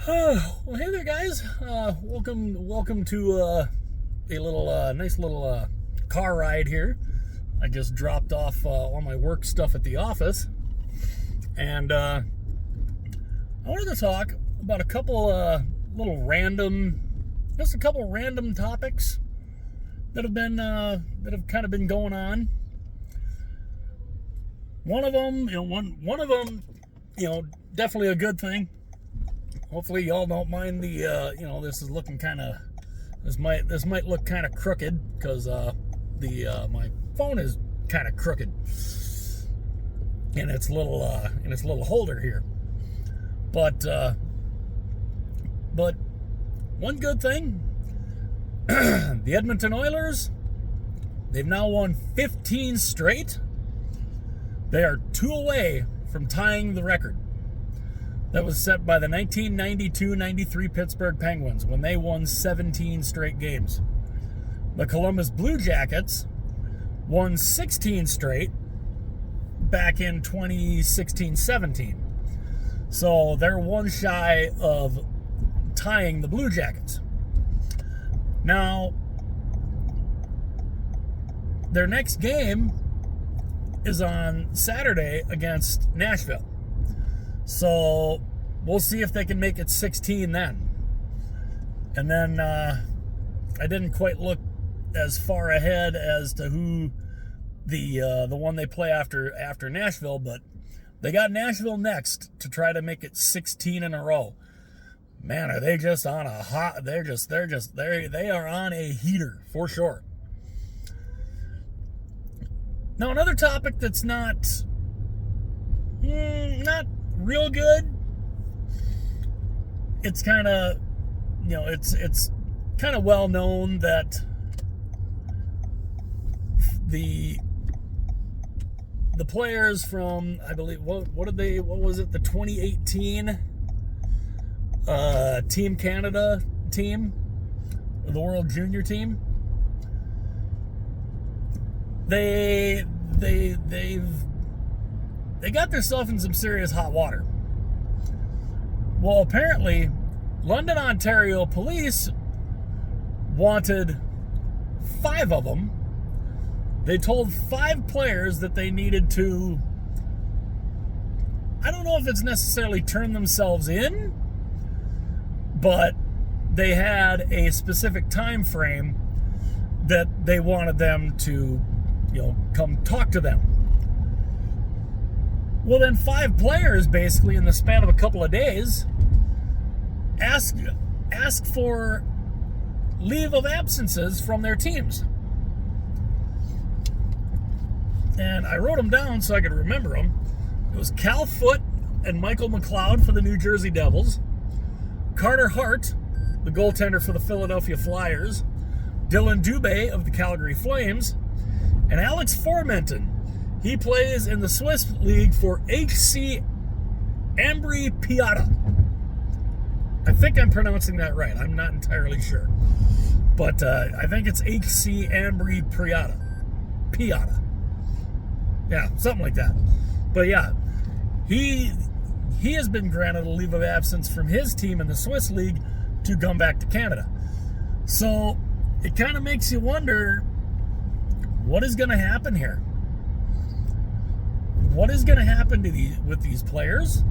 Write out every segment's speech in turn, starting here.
Well, hey there, guys. Welcome to a little nice little car ride here. I just dropped off all my work stuff at the office, and I wanted to talk about a couple little random, just a couple random topics that have kind of been going on. One of them, definitely a good thing. Hopefully y'all don't mind the this is looking kind of, this might look kind of crooked because my phone is kind of crooked in its little holder here. But one good thing, the Edmonton Oilers, they've now won 15 straight. They are 2 away from tying the record that was set by the 1992-93 Pittsburgh Penguins when they won 17 straight games. The Columbus Blue Jackets won 16 straight back in 2016-17. So they're one shy of tying the Blue Jackets. Now, their next game is on Saturday against Nashville. So we'll see if they can make it 16 then. And then I didn't quite look as far ahead as to who the one they play after Nashville, but they got Nashville next to try to make it 16 in a row. Man, are they just on a hot? They are on a heater for sure. Now, another topic that's not real good. It's kind of, it's kind of well known that the players from, I believe, what was it, the 2018 Team Canada team, or the World Junior team, they got themselves in some serious hot water. Well, apparently, London, Ontario police wanted 5 of them. They told 5 players that they needed to, I don't know if it's necessarily turn themselves in, but they had a specific time frame that they wanted them to, come talk to them. Well, then 5 players, basically in the span of a couple of days, ask for leave of absences from their teams. And I wrote them down so I could remember them. It was Cal Foote and Michael McLeod for the New Jersey Devils, Carter Hart, the goaltender for the Philadelphia Flyers, Dylan Dubé of the Calgary Flames, and Alex Formenton. He plays in the Swiss League for HC Ambri Piata. I think I'm pronouncing that right. I'm not entirely sure. But I think it's HC Ambri Piata. Yeah, something like that. But yeah, he has been granted a leave of absence from his team in the Swiss League to come back to Canada. So it kind of makes you wonder, what is going to happen here? What is going to happen with these players?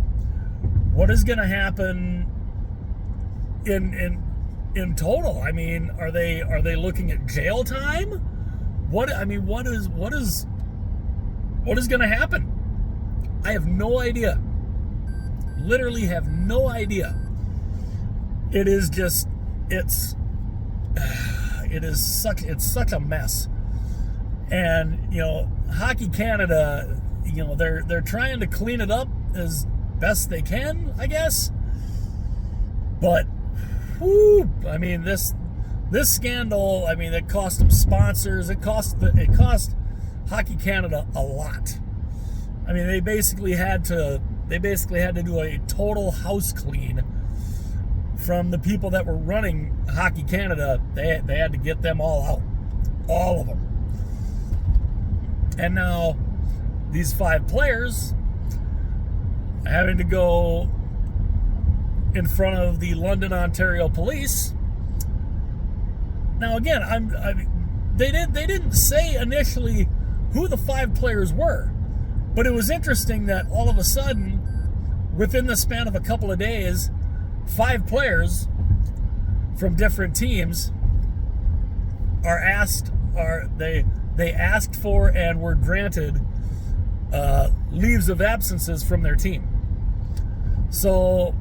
What is going to happen in total? I mean, are they looking at jail time? What is going to happen? I have no idea. Literally have no idea. It's such a mess. And Hockey Canada, they're trying to clean it up as best they can, I guess. But this scandal, it cost them sponsors. It cost Hockey Canada a lot. They basically had to do a total house clean from the people that were running Hockey Canada. They had to get them all out, all of them. And now these 5 players having to go in front of the London, Ontario police. Now again, they didn't say initially who the 5 players were, but it was interesting that all of a sudden, within the span of a couple of days, 5 players from different teams they asked for and were granted leaves of absences from their team. So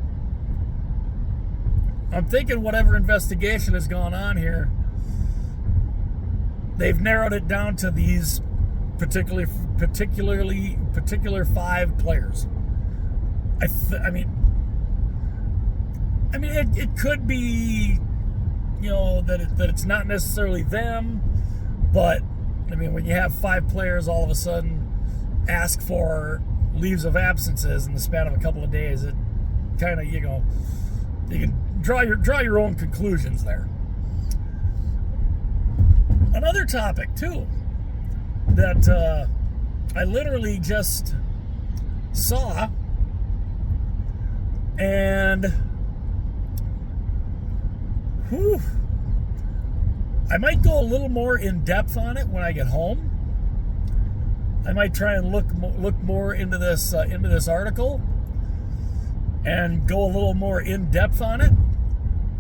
I'm thinking whatever investigation has gone on here, they've narrowed it down to these particular 5 players. I mean, it could be, that it's not necessarily them, but I mean, when you have 5 players all of a sudden ask for leaves of absences in the span of a couple of days, it kind of, you can draw your own conclusions there. Another topic too that I literally just saw, and I might go a little more in depth on it when I get home. I might try and look more into this article and go a little more in depth on it.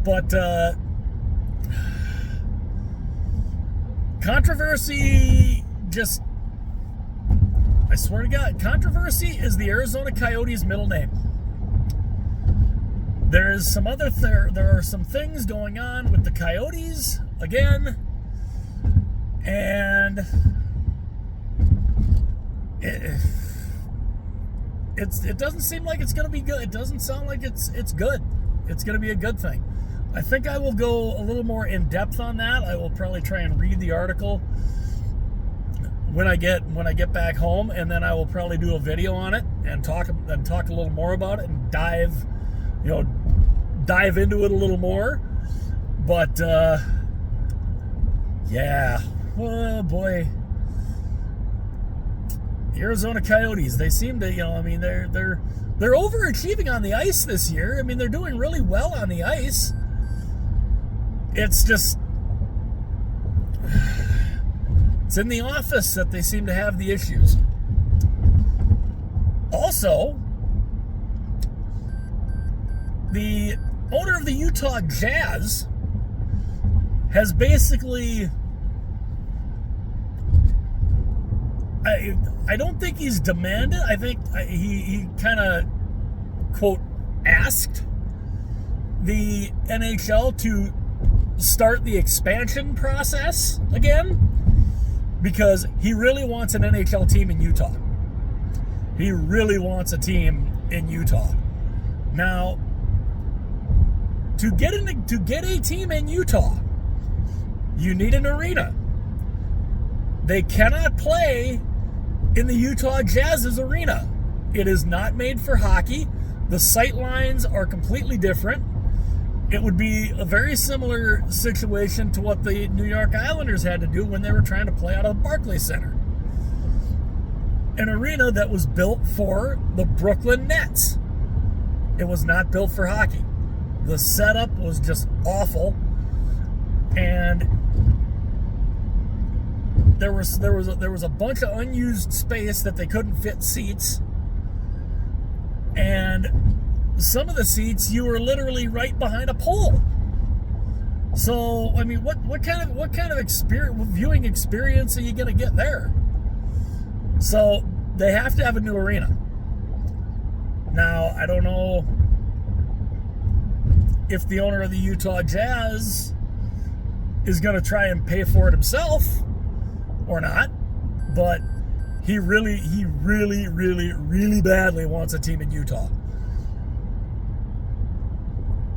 But controversy, I swear to God, controversy is the Arizona Coyotes' middle name. There are some things going on with the Coyotes again, and it doesn't seem like it's going to be good. It doesn't sound like it's good. It's going to be a good thing. I think I will go a little more in depth on that. I will probably try and read the article when I get back home, and then I will probably do a video on it and talk a little more about it and dive into it a little more. But yeah, oh boy, the Arizona Coyotes, they seem to, they're overachieving on the ice this year. I mean, they're doing really well on the ice. It's just, it's in the office that they seem to have the issues. Also, the owner of the Utah Jazz has basically, I don't think he's demanded. I think he kind of, quote, asked the NHL to start the expansion process again, because he really wants an NHL team in Utah. He really wants a team in Utah. Now, to get a team in Utah, you need an arena. They cannot play in the Utah Jazz's arena. It is not made for hockey. The sight lines are completely different. It would be a very similar situation to what the New York Islanders had to do when they were trying to play out of the Barclays Center. An arena that was built for the Brooklyn Nets. It was not built for hockey. The setup was just awful, and there was a bunch of unused space that they couldn't fit seats, and some of the seats you were literally right behind a pole. So I mean, what kind of viewing experience are you going to get there? So they have to have a new arena. Now, I don't know if the owner of the Utah Jazz is going to try and pay for it himself or not, but he really badly wants a team in Utah.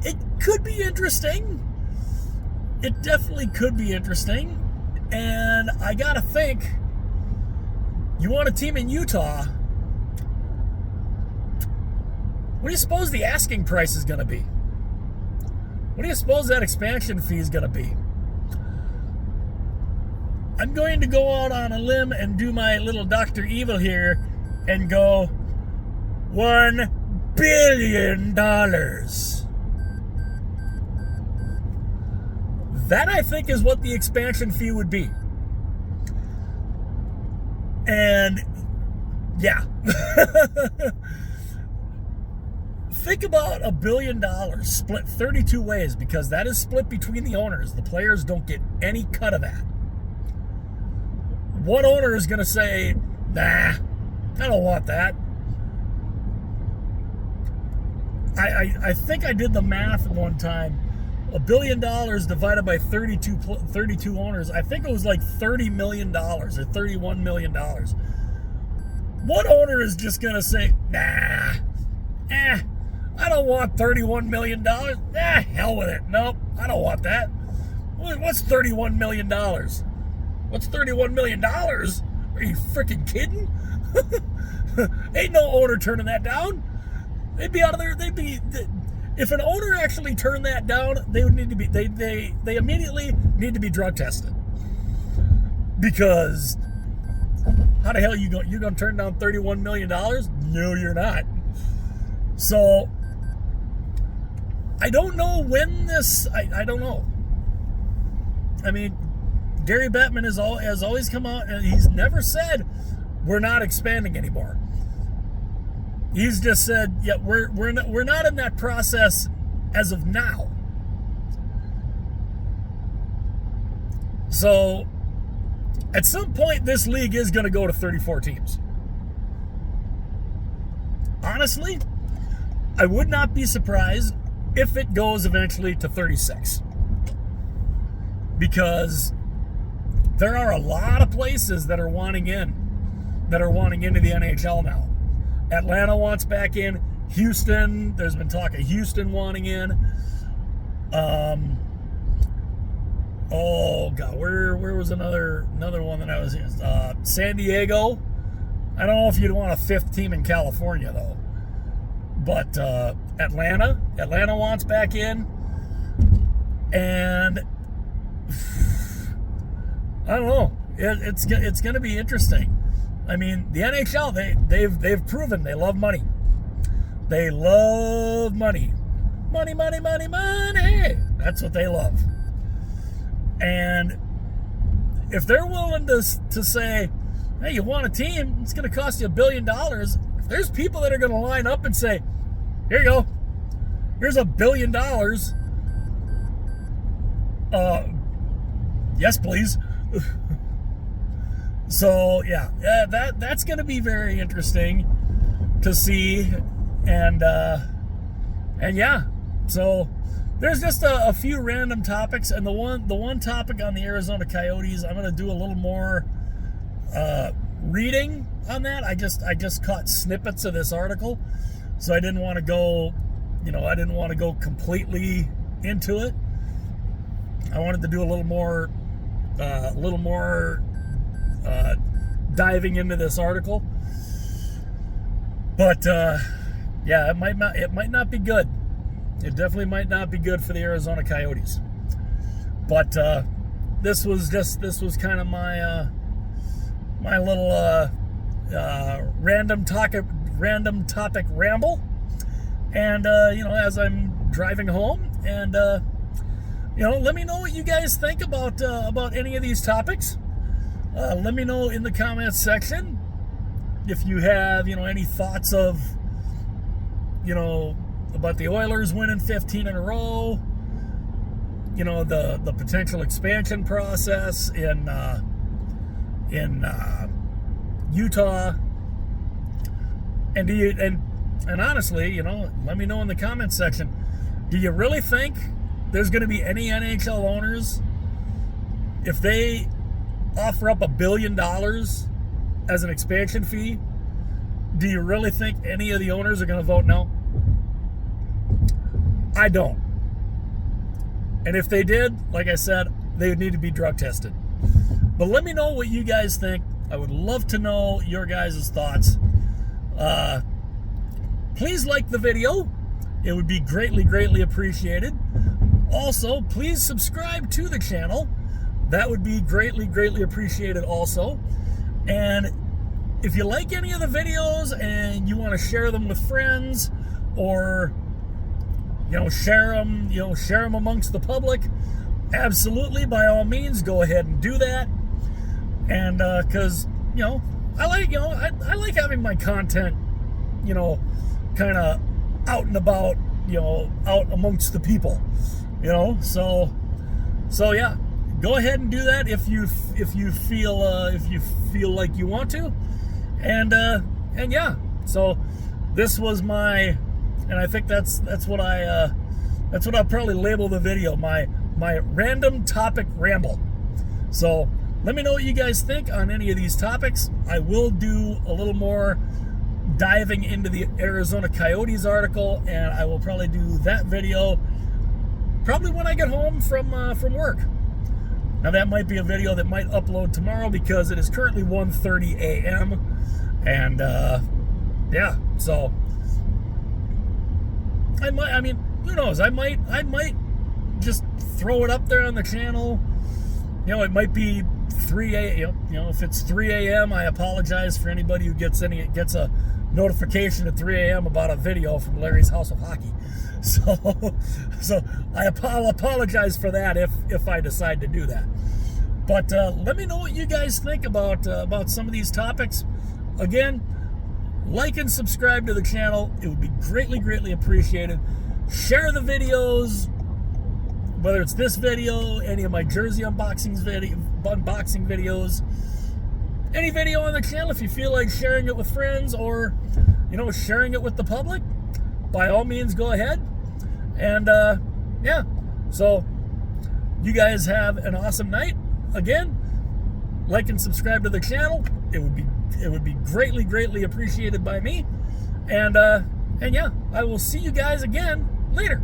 It could be interesting. It definitely could be interesting. And I gotta think, you want a team in Utah, what do you suppose the asking price is going to be? What do you suppose that expansion fee is going to be? I'm going to go out on a limb and do my little Dr. Evil here and go $1 billion. That, I think, is what the expansion fee would be. And yeah. Think about $1 billion split 32 ways, because that is split between the owners. The players don't get any cut of that. What owner is going to say, nah, I don't want that? I think I did the math one time. $1 billion divided by 32 owners, I think it was like $30 million or $31 million. What owner is just going to say, nah, I don't want $31 million. Hell with it. Nope, I don't want that. What's $31 million? What's $31 million? Are you freaking kidding? Ain't no owner turning that down. They'd be out of there. If an owner actually turned that down, they would need to be. They immediately need to be drug tested. Because how the hell you're going to turn down $31 million? No, you're not. So I don't know when this. I don't know. I mean, Gary Bettman has always come out and he's never said we're not expanding anymore. He's just said, yeah, we're not in that process as of now. So at some point, this league is going to go to 34 teams. Honestly, I would not be surprised if it goes eventually to 36. Because there are a lot of places that are wanting into the NHL now. Atlanta wants back in. Houston, there's been talk of Houston wanting in. Oh God, where was another one that I was in? San Diego. I don't know if you'd want a fifth team in California though. But Atlanta wants back in, and I don't know. It's going to be interesting. I mean, the NHL, they've proven they love money. They love money. Money, money, money, money. That's what they love. And if they're willing to say, hey, you want a team, it's going to cost you $1 billion. If there's people that are going to line up and say, here you go, here's $1 billion. Yes, please. So yeah, that's going to be very interesting to see, and yeah. So there's just a few random topics, and the one topic on the Arizona Coyotes, I'm going to do a little more reading on that. I just caught snippets of this article, so I didn't want to go, completely into it. I wanted to do a little more diving into this article, but yeah, it might not be good. It definitely might not be good for the Arizona Coyotes. But this was kind of my my little random topic ramble, and as I'm driving home, and let me know what you guys think about any of these topics. Let me know in the comments section if you have, any thoughts of, about the Oilers winning 15 in a row, the potential expansion process in Utah, and honestly, let me know in the comments section. Do you really think there's going to be any NHL owners, if they offer up $1 billion as an expansion fee, do you really think any of the owners are going to vote no? I don't. And if they did, like I said, they would need to be drug tested. But let me know what you guys think. I would love to know your guys' thoughts. Please like the video. It would be greatly, greatly appreciated. Also, please subscribe to the channel. That would be greatly, greatly appreciated also. And if you like any of the videos and you want to share them with friends, or share them amongst the public, absolutely, by all means, go ahead and do that. And because I like having my content, kind of out and about, out amongst the people, So yeah, go ahead and do that if you feel like you want to, and yeah. So this was my, and I think that's what I'll probably label the video, my random topic ramble. So let me know what you guys think on any of these topics. I will do a little more diving into the Arizona Coyotes article, and I will probably do that video probably when I get home from work. Now that might be a video that might upload tomorrow because it is currently 1:30 a.m. and yeah, so who knows? I might just throw it up there on the channel. It might be 3 a.m. If it's 3 a.m., I apologize for anybody who gets a notification at 3 a.m. about a video from Larry's House of Hockey. So I'll apologize for that if I decide to do that. But let me know what you guys think about some of these topics. Again, like and subscribe to the channel. It would be greatly appreciated. Share the videos, whether it's this video, any of my jersey unboxing videos, any video on the channel. If you feel like sharing it with friends or sharing it with the public, by all means go ahead. And yeah, so you guys have an awesome night. Again, like and subscribe to the channel. It would be greatly appreciated by me. And yeah, I will see you guys again later.